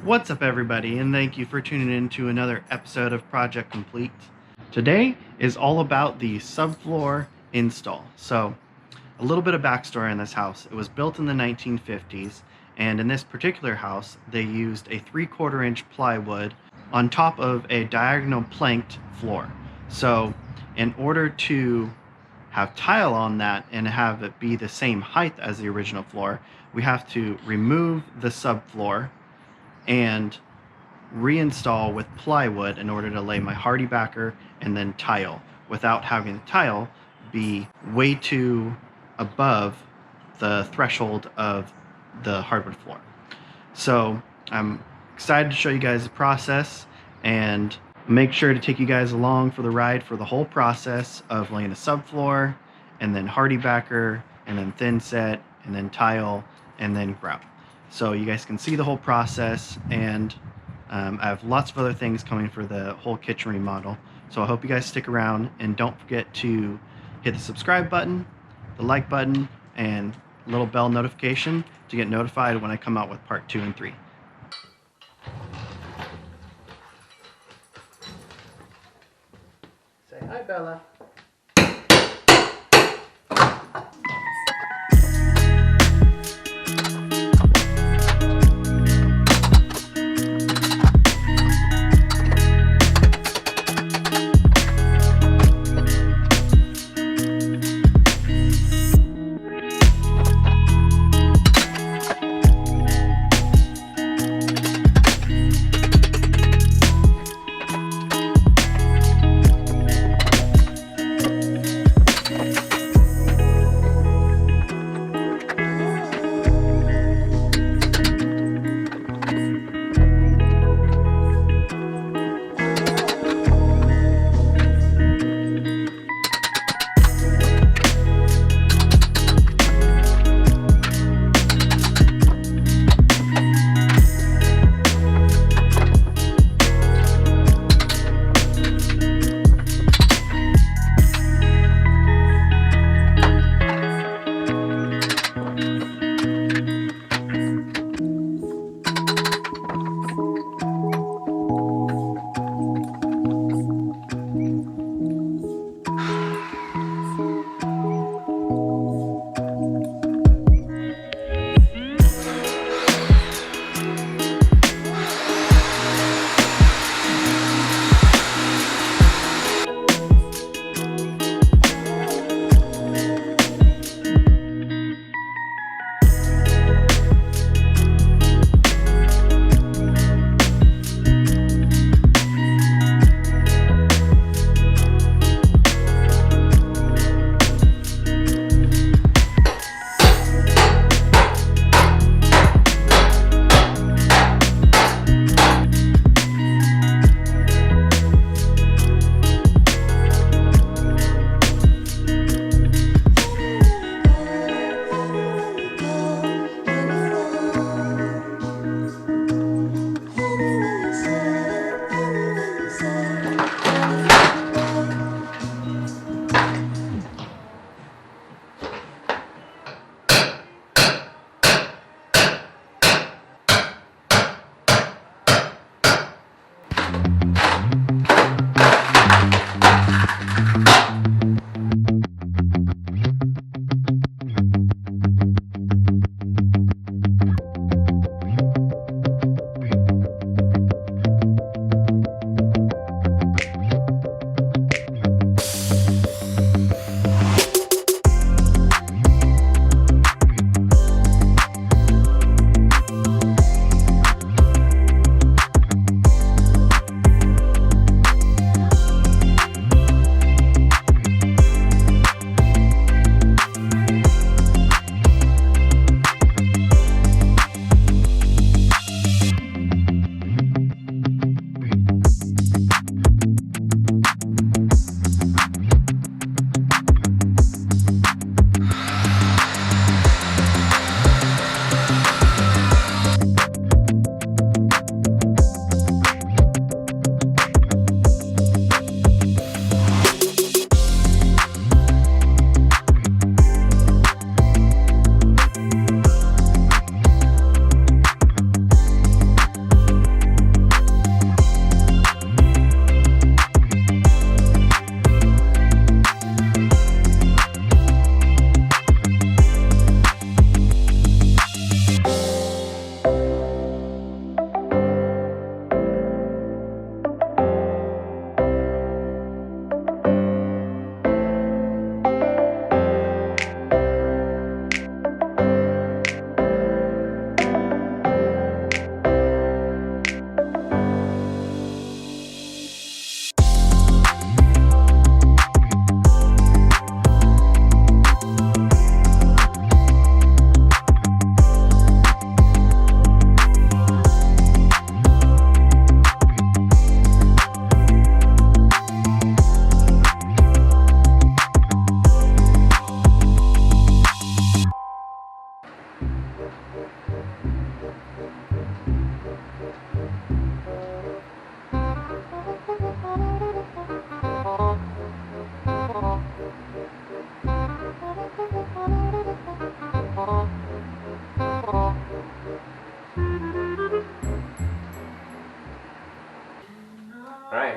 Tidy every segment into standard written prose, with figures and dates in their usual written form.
What's up, everybody, and thank you for tuning in to another episode of Project Complete. Today is all about the subfloor install. So, a little bit of backstory on this house. It was built in the 1950s, and in this particular house, they used a 3/4 inch plywood on top of a diagonal planked floor. So, in order to have tile on that and have it be the same height as the original floor, we have to remove the subfloor and reinstall with plywood in order to lay my hardy backer and then tile without having the tile be way too above the threshold of the hardwood floor. So I'm excited to show you guys the process and make sure to take you guys along for the ride for the whole process of laying a subfloor and then hardy backer and then thin set and then tile and then grout. So you guys can see the whole process, and I have lots of other things coming for the whole kitchen remodel. So I hope you guys stick around, and don't forget to hit the subscribe button, the like button, and little bell notification to get notified when I come out with part 2 and 3. Say hi, Bella.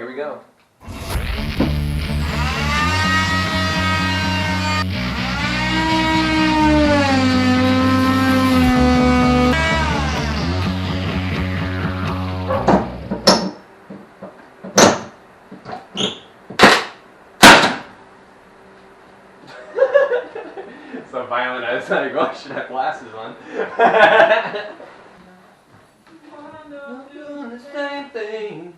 here we go. So violent, I decided to go, I should have glasses on. I'm doing the same thing.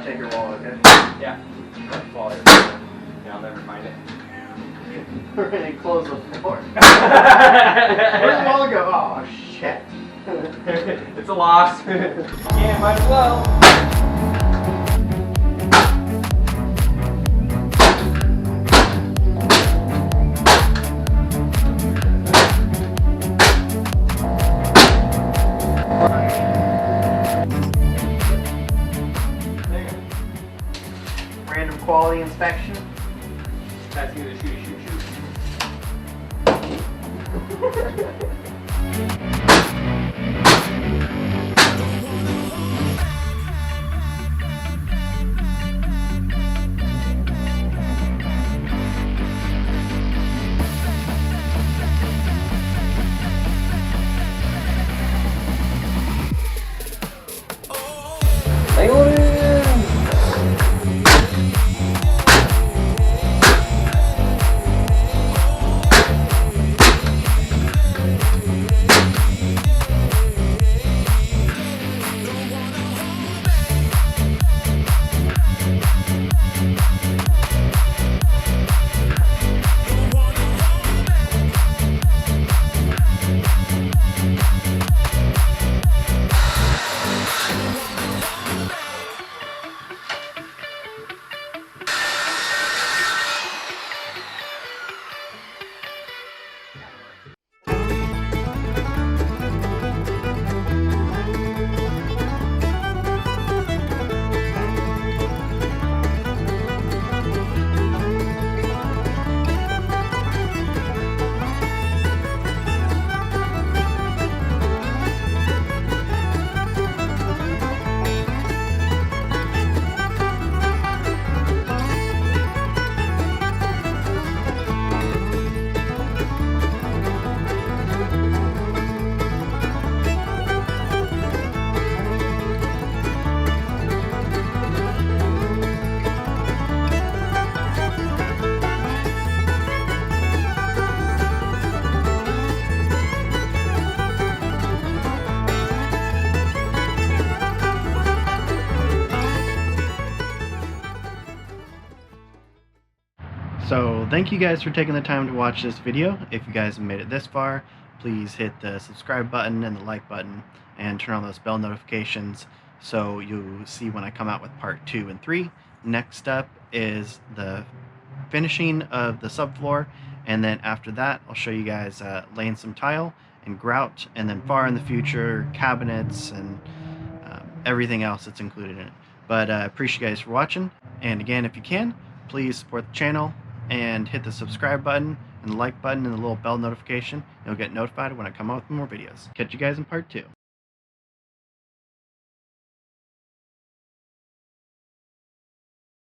Take your wallet, okay? Yeah. Wallet. Yeah, I'll never find it. We're gonna close the floor. Where'd the wallet go? Oh, shit. It's a loss. Yeah, might as well. Random quality inspection. That's gonna shoot. Hang on in. So thank you guys for taking the time to watch this video. If you guys have made it this far, please hit the subscribe button and the like button and turn on those bell notifications so you see when I come out with part 2 and 3. Next up is the finishing of the subfloor, and then after that I'll show you guys laying some tile and grout, and then far in the future cabinets and everything else that's included in it. But appreciate you guys for watching, and again, if you can, please support the channel and hit the subscribe button and the like button and the little bell notification. You'll get notified when I come out with more videos. Catch you guys in part 2.